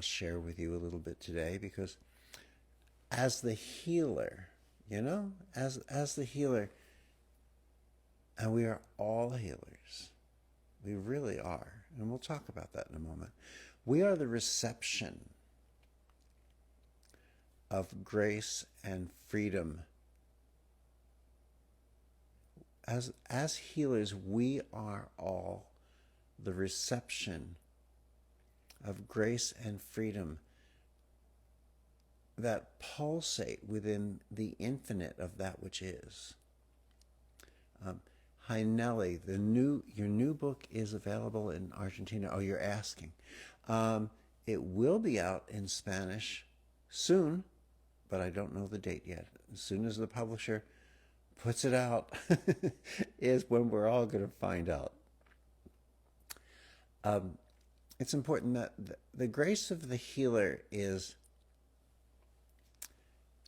share with you a little bit today, because as the healer, as the healer, and we are all healers. We really are. And we'll talk about that in a moment. We are the reception of grace and freedom. As healers, we are all the reception of grace and freedom that pulsate within the infinite of that which is. Hi Nellie, your new book is available in Argentina. Oh, you're asking. It will be out in Spanish soon, but I don't know the date yet. As soon as the publisher puts it out is when we're all going to find out. It's important that the grace of the healer is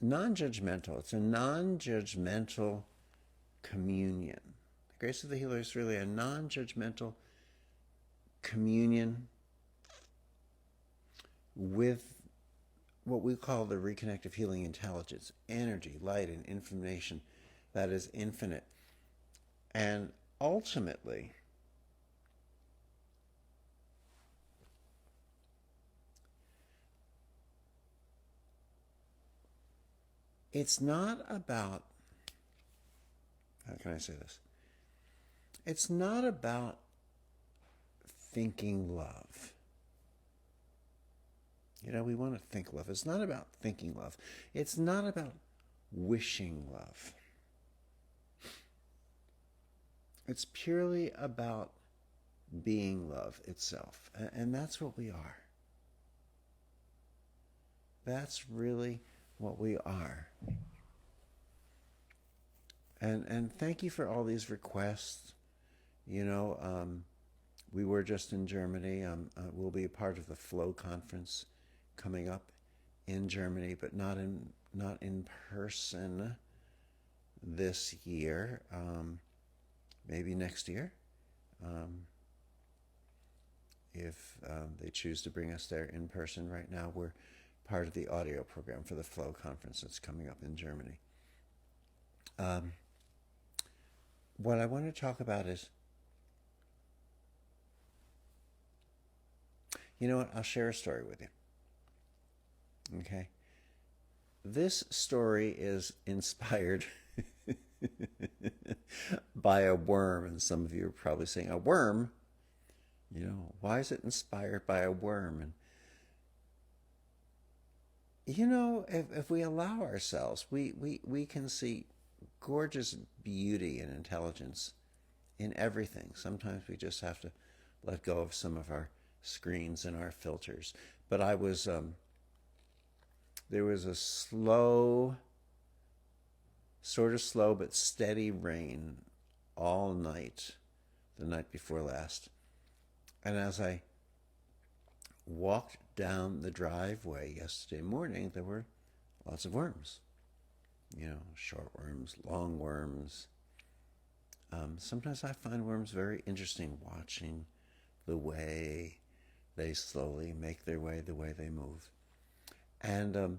non-judgmental. It's a non-judgmental communion. The grace of the healer is really a non-judgmental communion with what we call the reconnective healing intelligence, energy, light, and information that is infinite. And ultimately, it's not about, how can I say this? It's not about thinking love. We want to think love. It's not about thinking love. It's not about wishing love. It's purely about being love itself. And that's what we are. That's really what we are. And thank you for all these requests. We were just in Germany. We'll be a part of the Flow conference coming up in Germany, but not in person this year. Maybe next year, if they choose to bring us there in person. Right now, we're part of the audio program for the Flow conference that's coming up in Germany. What I want to talk about is, you know what? I'll share a story with you. Okay? This story is inspired by a worm, and some of you are probably saying, a worm? Why is it inspired by a worm? And if we allow ourselves, we can see gorgeous beauty and intelligence in everything. Sometimes we just have to let go of some of our screens and our filters. But there was a slow but steady rain all night, the night before last. And as I walked down the driveway yesterday morning, there were lots of worms. Short worms, long worms. Sometimes I find worms very interesting, watching the way they slowly make their way, the way they move. And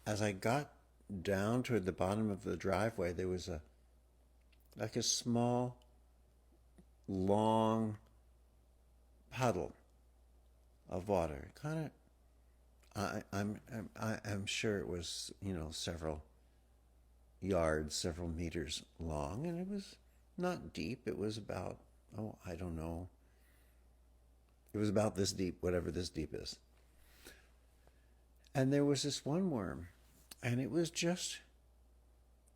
as I got down toward the bottom of the driveway, there was a small, long puddle of water. I'm sure it was, several yards, several meters long, and it was not deep. It was about, I don't know. It was about this deep, whatever this deep is. And there was this one worm, and it was just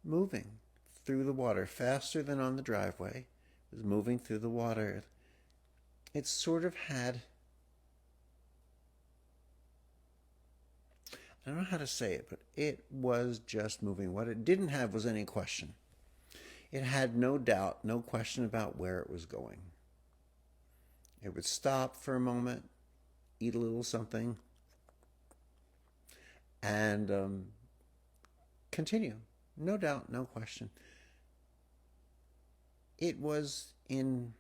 moving through the water faster than on the driveway. It was moving through the water. It sort of had, I don't know how to say it, but it was just moving. What it didn't have was any question. It had no doubt, no question about where it was going. It would stop for a moment, eat a little something, and continue. No doubt, no question. It was in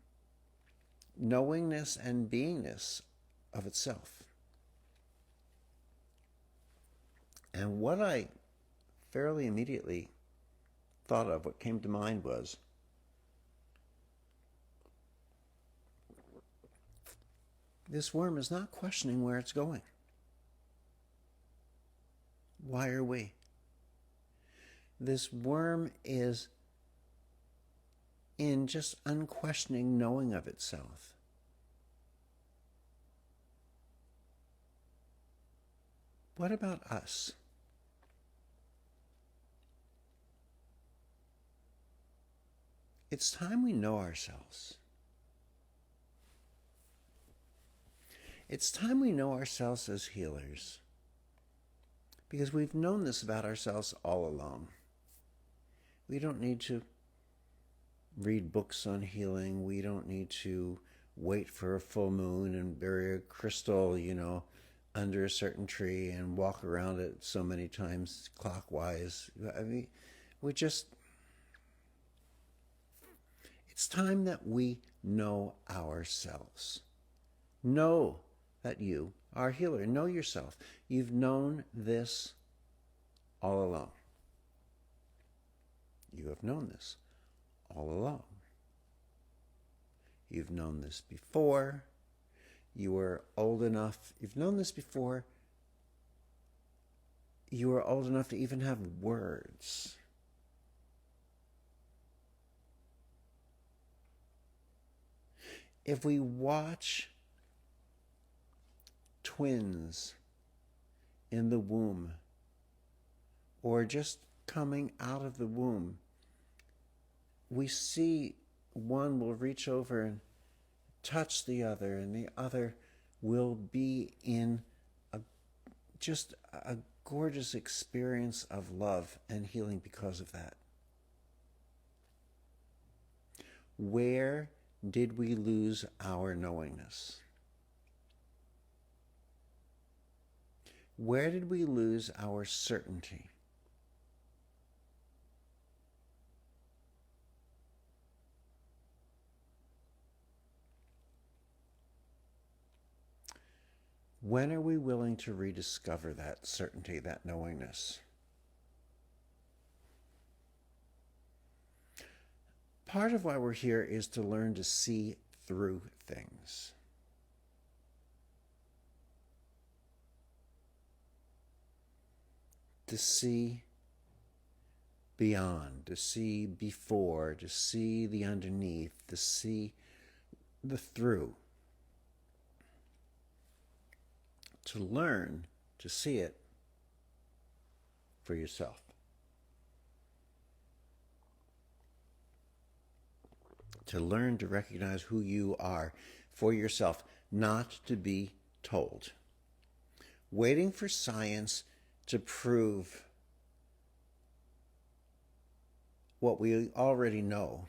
knowingness and beingness of itself. And what I fairly immediately thought of, what came to mind was, this worm is not questioning where it's going. Why are we? This worm is in just unquestioning knowing of itself. What about us? It's time we know ourselves. It's time we know ourselves as healers, because we've known this about ourselves all along. We don't need to read books on healing. We don't need to wait for a full moon and bury a crystal, under a certain tree and walk around it so many times clockwise. I mean, it's time that we know ourselves. Know that you are a healer. Know yourself. You've known this all along. You have known this all along. You've known this before. You were old enough. You've known this before. You were old enough to even have words. If we watch twins in the womb, or just coming out of the womb, we see one will reach over and touch the other, and the other will be in just a gorgeous experience of love and healing because of that. Where did we lose our knowingness? Where did we lose our certainty? When are we willing to rediscover that certainty, that knowingness? Part of why we're here is to learn to see through things. To see beyond, to see before, to see the underneath, to see the through. To learn to see it for yourself. To learn to recognize who you are for yourself, not to be told. Waiting for science to prove what we already know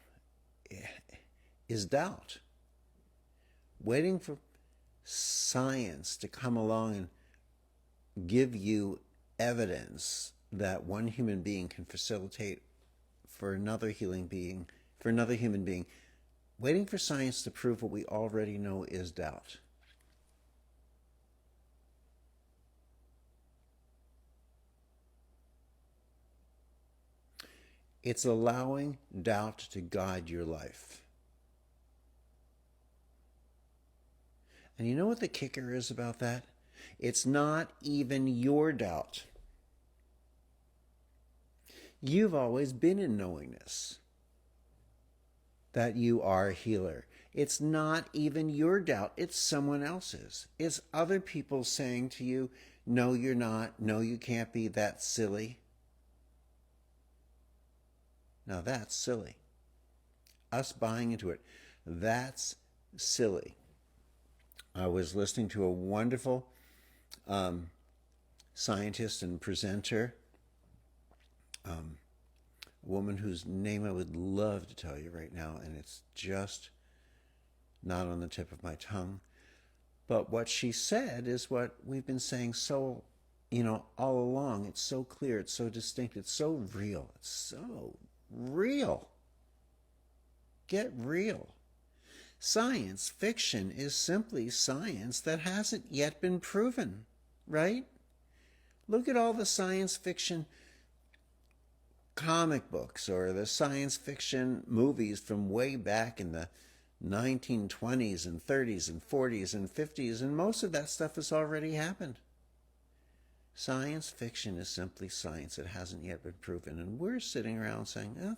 is doubt. Waiting for science to come along and give you evidence that one human being can facilitate for another human being, waiting for science to prove what we already know is doubt. It's allowing doubt to guide your life. And you know what the kicker is about that? It's not even your doubt. You've always been in knowingness that you are a healer. It's not even your doubt. It's someone else's. It's other people saying to you, no, you're not. No, you can't be. That's silly. Now that's silly. Us buying into it, that's silly. I was listening to a wonderful scientist and presenter, a woman whose name I would love to tell you right now, and it's just not on the tip of my tongue. But what she said is what we've been saying all along. It's so clear, it's so distinct, it's so real. It's so real. Get real. Science fiction is simply science that hasn't yet been proven, right? Look at all the science fiction comic books or the science fiction movies from way back in the 1920s and 30s and 40s and 50s, and most of that stuff has already happened. Science fiction is simply science that hasn't yet been proven, and we're sitting around saying,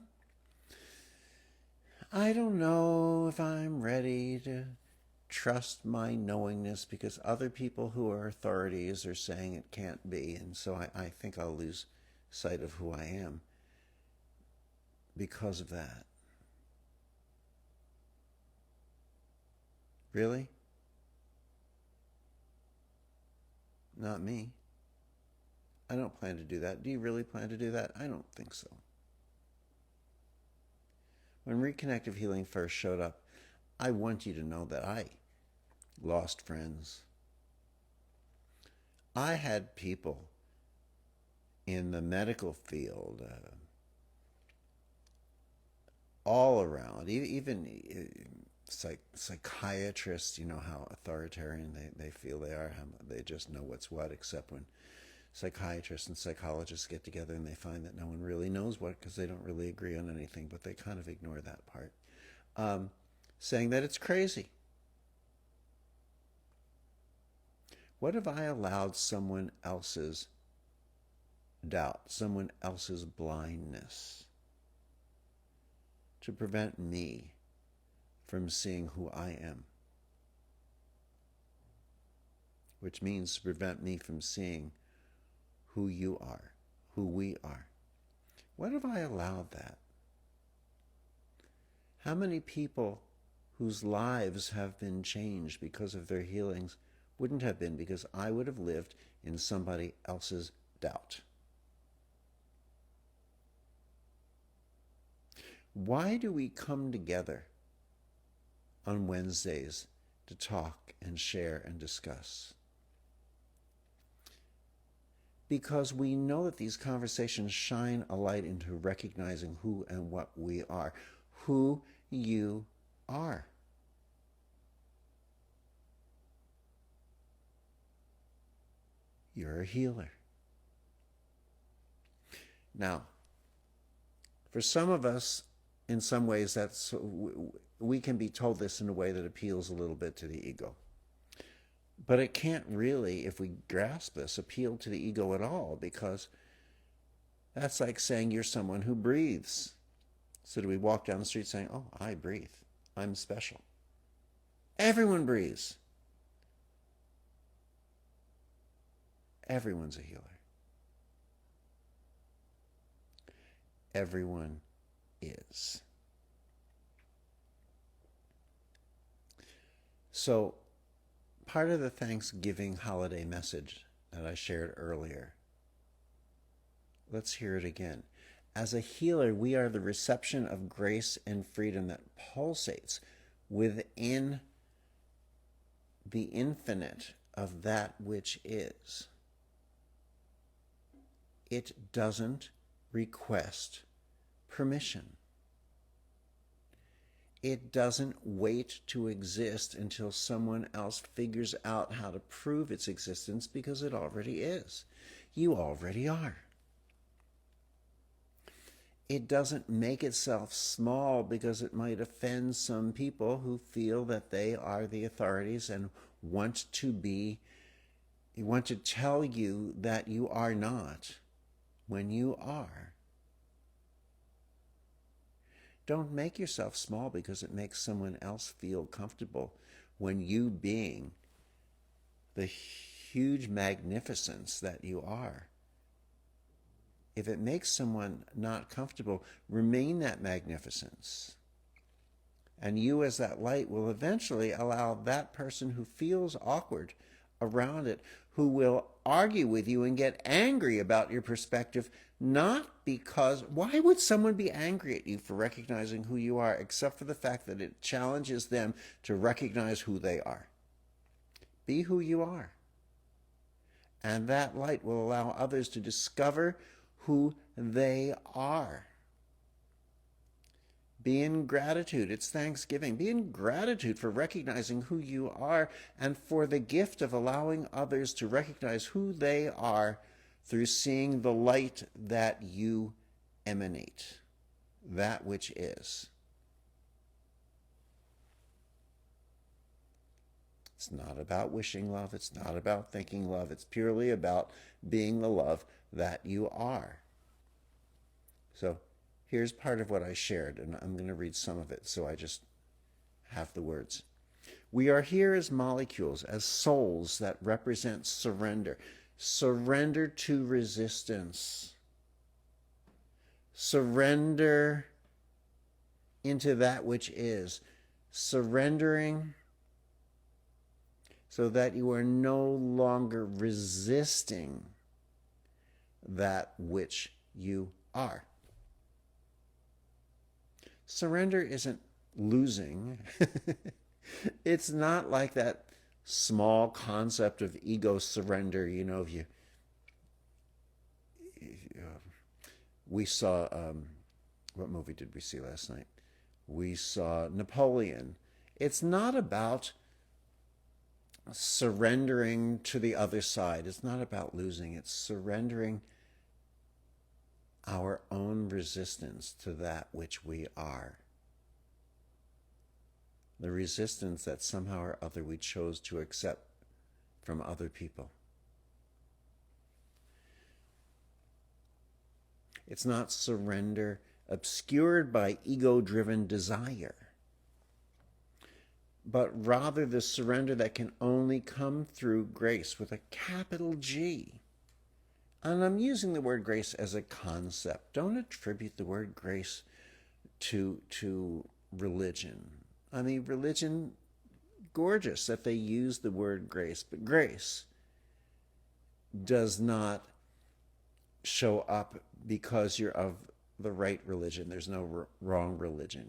I don't know if I'm ready to trust my knowingness because other people who are authorities are saying it can't be, and so I think I'll lose sight of who I am because of that. Really? Not me. I don't plan to do that. Do you really plan to do that? I don't think so. When reconnective healing first showed up, I want you to know that I lost friends. I had people in the medical field, all around, even psychiatrists, you know how authoritarian they feel they are, how they just know what's what, except when psychiatrists and psychologists get together and they find that no one really knows what because they don't really agree on anything, but they kind of ignore that part, saying that it's crazy. What if I allowed someone else's doubt, someone else's blindness to prevent me from seeing who I am? Which means to prevent me from seeing who you are, who we are. What if I allowed that? How many people whose lives have been changed because of their healings wouldn't have been because I would have lived in somebody else's doubt? Why do we come together on Wednesdays to talk and share and discuss? Because we know that these conversations shine a light into recognizing who and what we are, who you are. You're a healer. Now, for some of us, in some ways, we can be told this in a way that appeals a little bit to the ego. But it can't really, if we grasp this, appeal to the ego at all, because that's like saying you're someone who breathes. So do we walk down the street saying, oh, I breathe, I'm special? Everyone breathes. Everyone's a healer. Everyone is. So, part of the Thanksgiving holiday message that I shared earlier, let's hear it again. As a healer, we are the reception of grace and freedom that pulsates within the infinite of that which is. It doesn't request permission. It doesn't wait to exist until someone else figures out how to prove its existence, because it already is. You already are. It doesn't make itself small because it might offend some people who feel that they are the authorities and want to tell you that you are not when you are. Don't make yourself small because it makes someone else feel comfortable, when you, being the huge magnificence that you are, if it makes someone not comfortable, remain that magnificence. And you, as that light, will eventually allow that person who feels awkward around it, who will argue with you and get angry about your perspective, not because, why would someone be angry at you for recognizing who you are, except for the fact that it challenges them to recognize who they are? Be who you are. And that light will allow others to discover who they are. Be in gratitude. It's Thanksgiving. Be in gratitude for recognizing who you are and for the gift of allowing others to recognize who they are through seeing the light that you emanate, that which is. It's not about wishing love. It's not about thinking love. It's purely about being the love that you are. So here's part of what I shared, and I'm going to read some of it so I just have the words. We are here as molecules, as souls that represent surrender. Surrender to resistance. Surrender into that which is. Surrendering so that you are no longer resisting that which you are. Surrender isn't losing. It's not like that small concept of ego surrender. You know, we saw, what movie did we see last night? We saw Napoleon. It's not about surrendering to the other side. It's not about losing. It's surrendering our own resistance to that which we are. The resistance that somehow or other we chose to accept from other people. It's not surrender obscured by ego-driven desire, but rather the surrender that can only come through grace with a capital G. And I'm using the word grace as a concept. Don't attribute the word grace to religion. I mean, religion, gorgeous that they use the word grace, but grace does not show up because you're of the right religion. There's no wrong religion.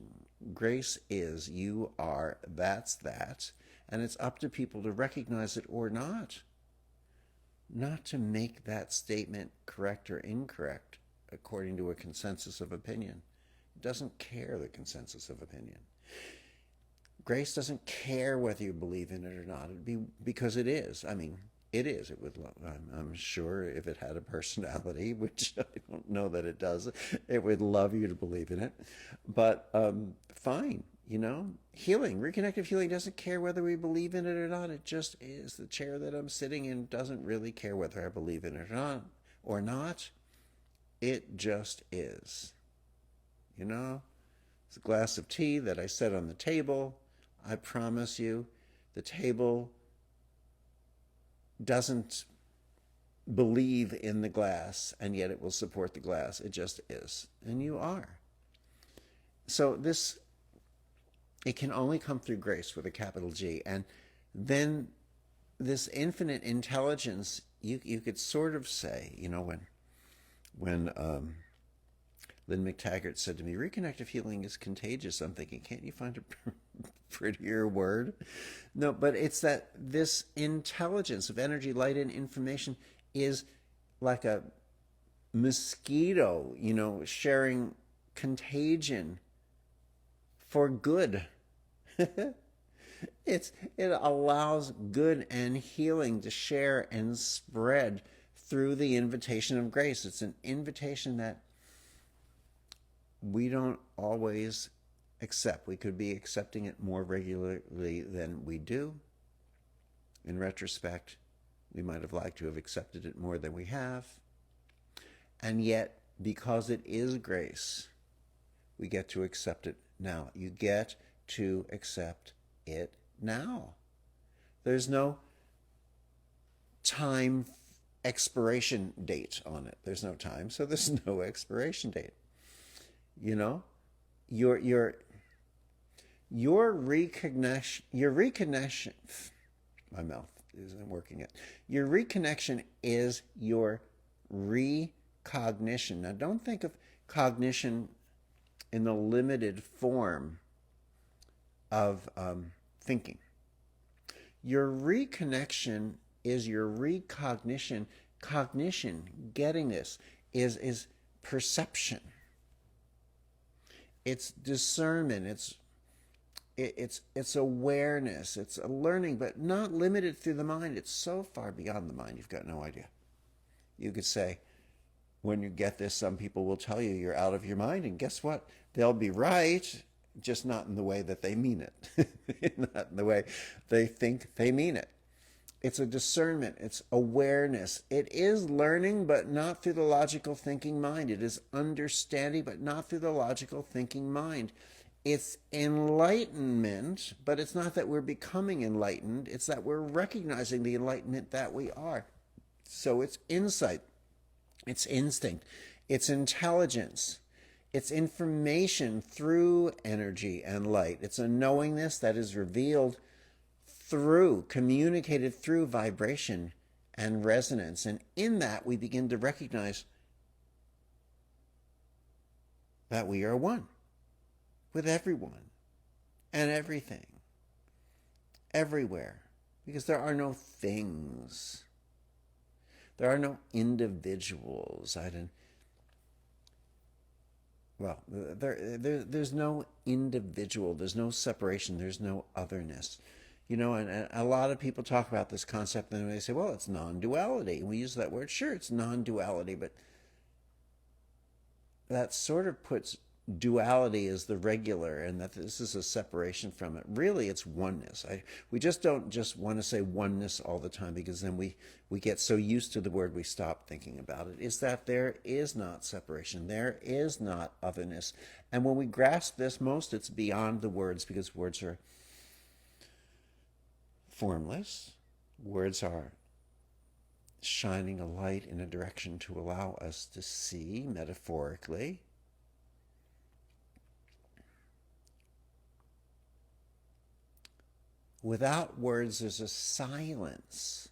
Grace is, you are, that's that, and it's up to people to recognize it or not. Not to make that statement correct or incorrect according to a consensus of opinion. It doesn't care the consensus of opinion. Grace doesn't care whether you believe in it or not. It'd be because it is. I mean, it is. It would. I'm sure if it had a personality, which I don't know that it does, it would love you to believe in it. But fine, you know, healing, reconnective healing doesn't care whether we believe in it or not. It just is. The chair that I'm sitting in doesn't really care whether I believe in it or not. It just is. You know, it's a glass of tea that I set on the table. I promise you, the table doesn't believe in the glass, and yet it will support the glass. It just is. And you are. So it can only come through grace with a capital G. And then this infinite intelligence, you could sort of say, you know, when Lynn McTaggart said to me, reconnective healing is contagious, I'm thinking, can't you find a prettier word? No, but it's that this intelligence of energy, light, and information is like a mosquito, you know, sharing contagion for good. It allows good and healing to share and spread through the invitation of grace. It's an invitation that we don't always accept. We could be accepting it more regularly than we do. In retrospect, we might have liked to have accepted it more than we have. And yet, because it is grace, we get to accept it now. You get to accept it now. There's no time expiration date on it. There's no time, so there's no expiration date. You know, your reconnection, my mouth isn't working yet. Your reconnection is your recognition. Now, don't think of cognition in the limited form of thinking. Your reconnection is your recognition. Cognition, getting this, is perception. It's discernment. It's awareness. It's a learning, but not limited through the mind. It's so far beyond the mind, you've got no idea. You could say, when you get this, some people will tell you you're out of your mind, and guess what? They'll be right, just not in the way that they mean it, not in the way they think they mean it. It's a discernment. It's awareness. It is learning, but not through the logical thinking mind. It is understanding, but not through the logical thinking mind. It's enlightenment, but it's not that we're becoming enlightened. It's that we're recognizing the enlightenment that we are. So it's insight. It's instinct. It's intelligence. It's information through energy and light. It's a knowingness that is revealed through, communicated through vibration and resonance. And in that, we begin to recognize that we are one with everyone and everything, everywhere, because there are no things. There are no individuals. There's no individual. There's no separation. There's no otherness. And a lot of people talk about this concept and they say, well, it's non-duality. We use that word. Sure, it's non-duality, but that sort of puts duality as the regular and that this is a separation from it. Really, it's oneness. We just don't just want to say oneness all the time, because then we get so used to the word we stop thinking about it. Is that there is not separation. There is not otherness. And when we grasp this most, it's beyond the words, because words are formless. Words are shining a light in a direction to allow us to see, metaphorically. Without words, there's a silence.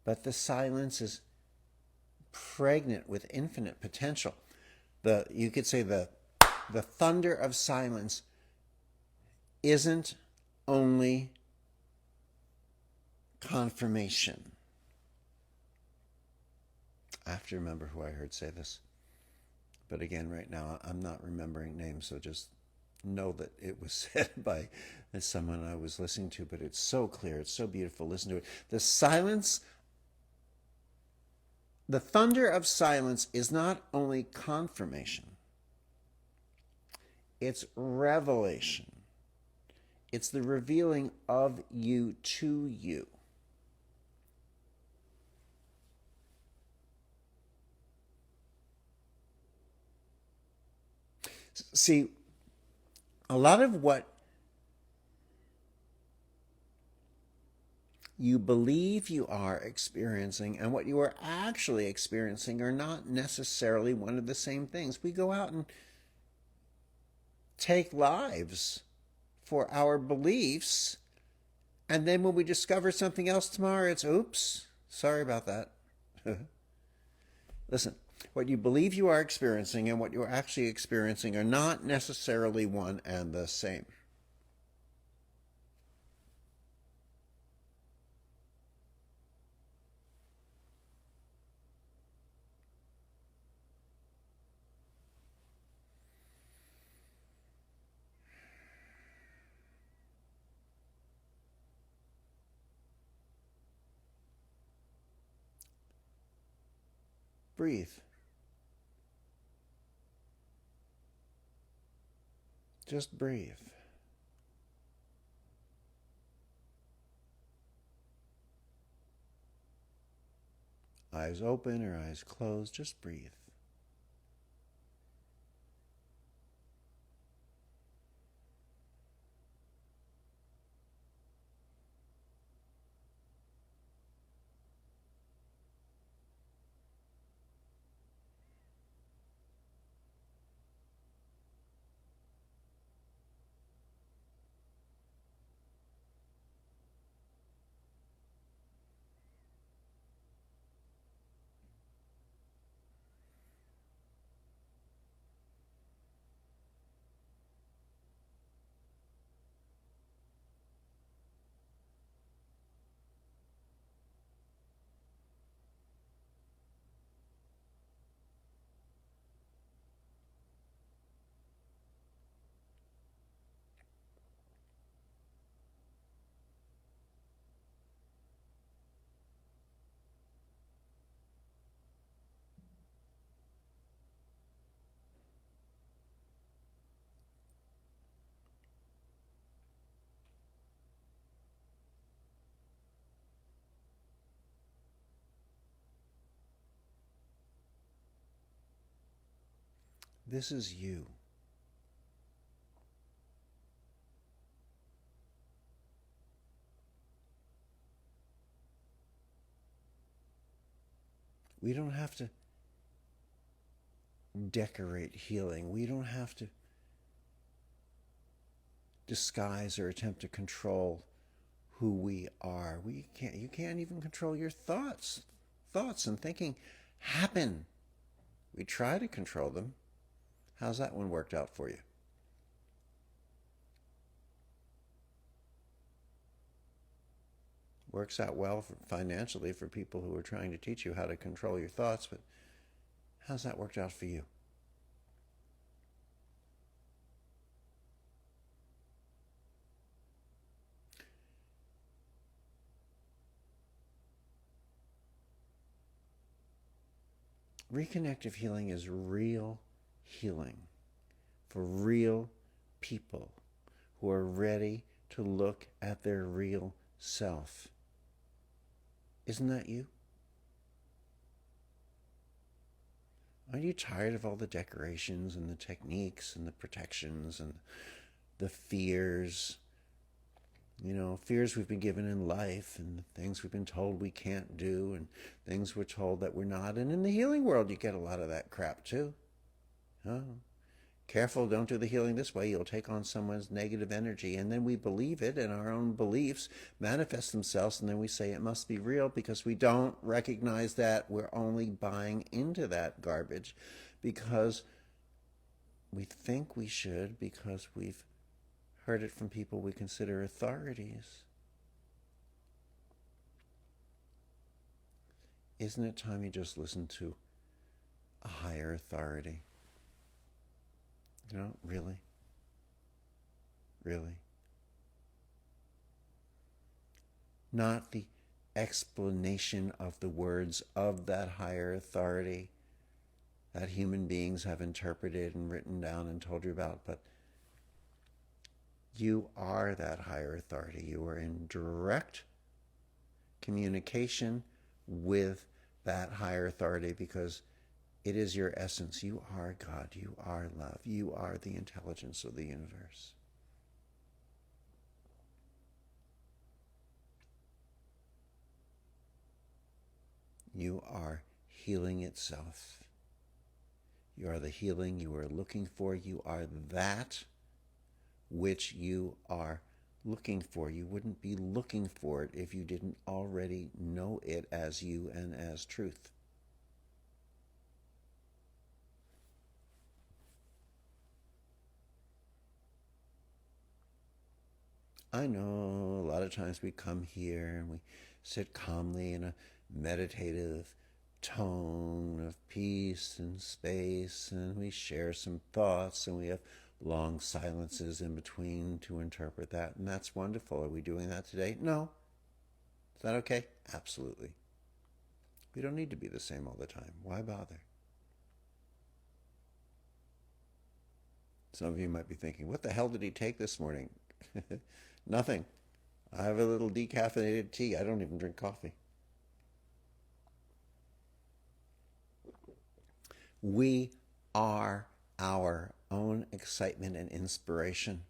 But the silence is pregnant with infinite potential. You could say the thunder of silence isn't only confirmation. I have to remember who I heard say this. But again, right now, I'm not remembering names, so just know that it was said by someone I was listening to, but it's so clear, it's so beautiful. Listen to it. The silence, the thunder of silence is not only confirmation, it's revelation. It's the revealing of you to you. See, a lot of what you believe you are experiencing and what you are actually experiencing are not necessarily one of the same things. We go out and take lives for our beliefs, and then when we discover something else tomorrow, it's, oops, sorry about that. Listen, what you believe you are experiencing and what you're actually experiencing are not necessarily one and the same. Breathe. Just breathe. Eyes open or eyes closed, just breathe. This is you. We don't have to decorate healing. We don't have to disguise or attempt to control who we are. You can't even control your thoughts. Thoughts and thinking happen. We try to control them. How's that one worked out for you? Works out well financially for people who are trying to teach you how to control your thoughts, but how's that worked out for you? Reconnective healing is real healing for real people who are ready to look at their real self. Isn't that you? Aren't you tired of all the decorations and the techniques and the protections and the fears? You know, fears we've been given in life and things we've been told we can't do and things we're told that we're not. And in the healing world, you get a lot of that crap too. Oh, careful, don't do the healing this way. You'll take on someone's negative energy. And then we believe it, and our own beliefs manifest themselves, and then we say it must be real because we don't recognize that we're only buying into that garbage because we think we should, because we've heard it from people we consider authorities. Isn't it time you just listen to a higher authority? You know, really? Really? Not the explanation of the words of that higher authority that human beings have interpreted and written down and told you about, but you are that higher authority. You are in direct communication with that higher authority because it is your essence. You are God. You are love. You are the intelligence of the universe. You are healing itself. You are the healing you are looking for. You are that which you are looking for. You wouldn't be looking for it if you didn't already know it as you and as truth. I know a lot of times we come here and we sit calmly in a meditative tone of peace and space, and we share some thoughts, and we have long silences in between to interpret that, and that's wonderful. Are we doing that today? No. Is that okay? Absolutely. We don't need to be the same all the time. Why bother? Some of you might be thinking, what the hell did he take this morning? Nothing. I have a little decaffeinated tea. I don't even drink coffee. We are our own excitement and inspiration.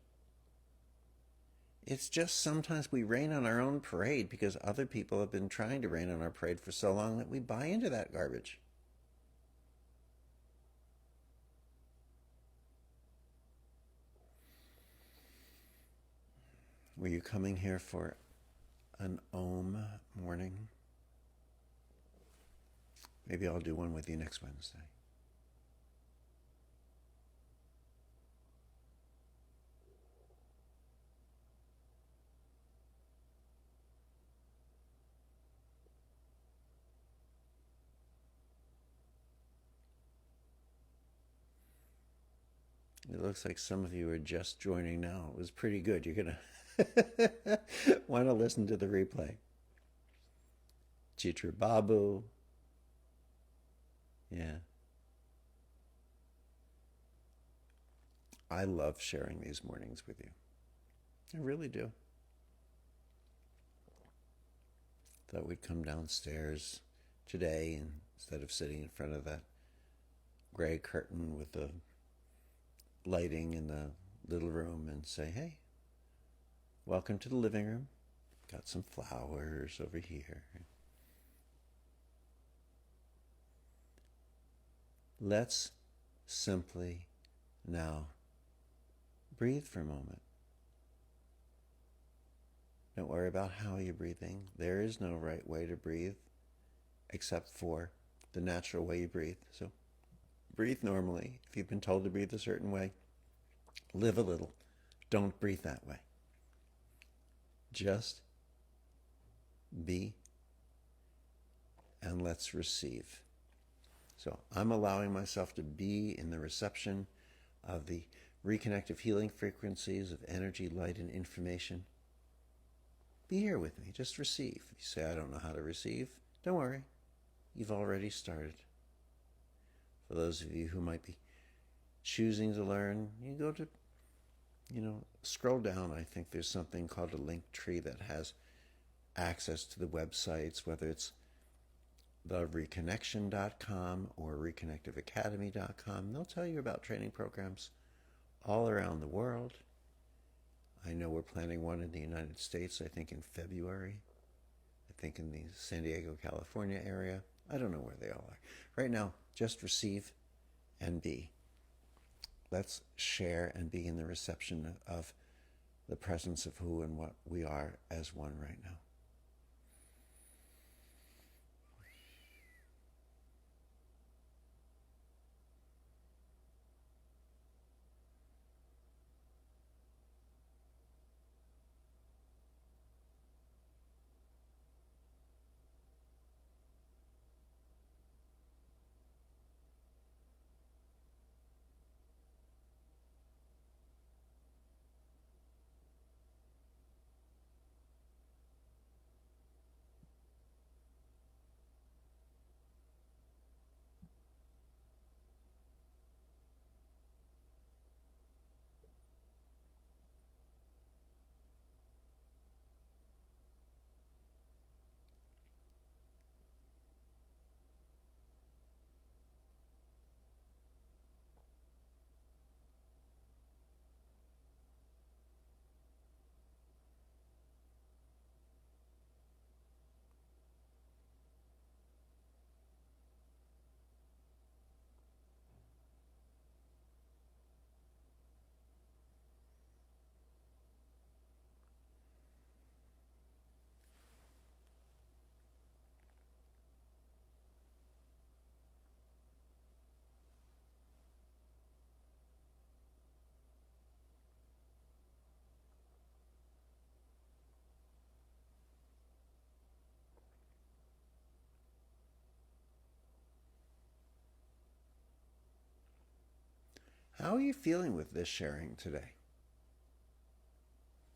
It's just sometimes we rain on our own parade because other people have been trying to rain on our parade for so long that we buy into that garbage. Were you coming here for an Om morning? Maybe I'll do one with you next Wednesday. It looks like some of you are just joining now. It was pretty good. You're going to want to listen to the replay. Chitra Babu. Yeah. I love sharing these mornings with you. I really do. Thought we'd come downstairs today, and instead of sitting in front of that gray curtain with the lighting in the little room and say, hey, welcome to the living room. Got some flowers over here. Let's simply now breathe for a moment. Don't worry about how you're breathing. There is no right way to breathe except for the natural way you breathe. So breathe normally. If you've been told to breathe a certain way, live a little. Don't breathe that way. Just be, and let's receive. So I'm allowing myself to be in the reception of the reconnective healing frequencies of energy, light, and information. Be here with me. Just receive. If you say, I don't know how to receive, don't worry. You've already started. For those of you who might be choosing to learn, you go to, scroll down. I think there's something called a link tree that has access to the websites, whether it's the Reconnection.com or ReconnectiveAcademy.com. They'll tell you about training programs all around the world. I know we're planning one in the United States, I think in February. I think in the San Diego, California area. I don't know where they all are. Right now, just receive and be. Let's share and be in the reception of the presence of who and what we are as one right now. How are you feeling with this sharing today?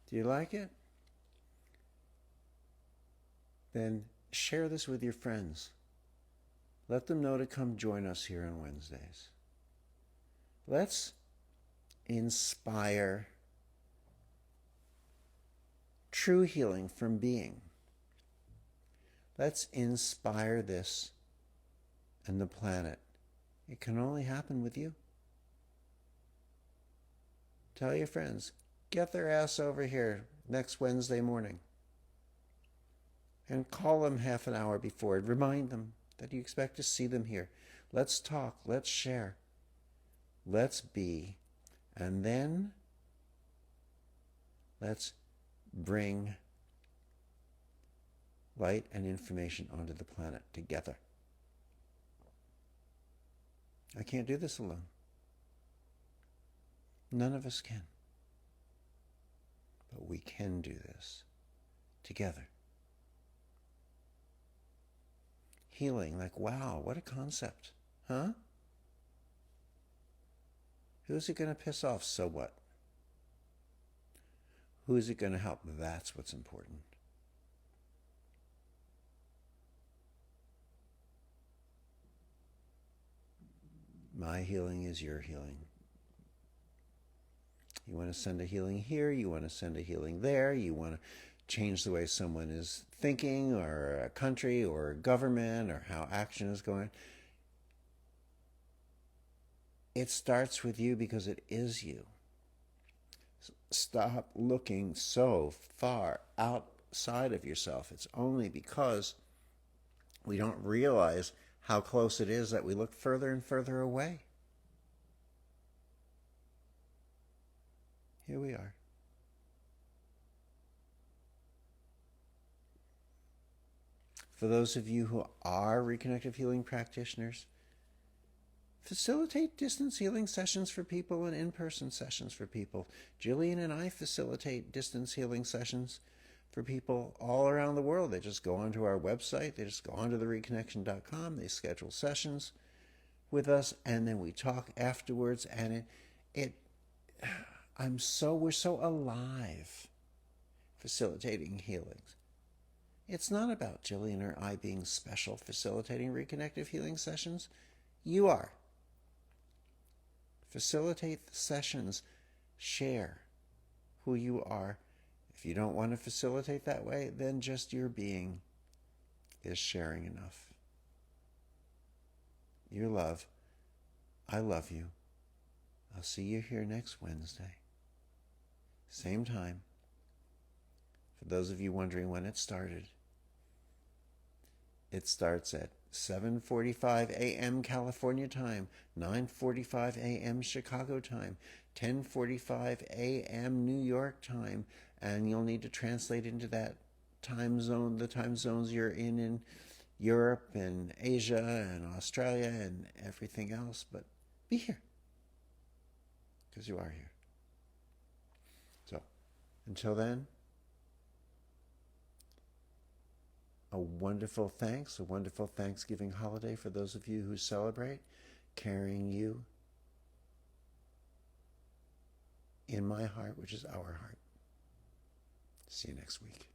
Do you like it? Then share this with your friends. Let them know to come join us here on Wednesdays. Let's inspire true healing from being. Let's inspire this and the planet. It can only happen with you. Tell your friends, get their ass over here next Wednesday morning. And call them half an hour before. Remind them that you expect to see them here. Let's talk. Let's share. Let's be. And then let's bring light and information onto the planet together. I can't do this alone. None of us can. But we can do this together. Healing, like, wow, what a concept. Huh? Who's it going to piss off? So what? Who is it going to help? That's what's important. My healing is your healing. You want to send a healing here, you want to send a healing there, you want to change the way someone is thinking, or a country, or a government, or how action is going. It starts with you because it is you. Stop looking so far outside of yourself. It's only because we don't realize how close it is that we look further and further away. Here we are. For those of you who are reconnective healing practitioners, facilitate distance healing sessions for people and in-person sessions for people. Jillian and I facilitate distance healing sessions for people all around the world. They just go onto our website. They just go onto the reconnection.com. They schedule sessions with us, and then we talk afterwards. And we're so alive facilitating healings. It's not about Jillian or I being special facilitating reconnective healing sessions. You are. Facilitate the sessions. Share who you are. If you don't want to facilitate that way, then just your being is sharing enough. Your love. I love you. I'll see you here next Wednesday. Same time. For those of you wondering when it started, it starts at 7:45 a.m. California time, 9:45 a.m. Chicago time, 10:45 a.m. New York time, and you'll need to translate into that time zone, the time zones you're in Europe and Asia and Australia and everything else, but be here, because you are here. So, until then, a wonderful Thanksgiving holiday for those of you who celebrate, carrying you in my heart, which is our heart. See you next week.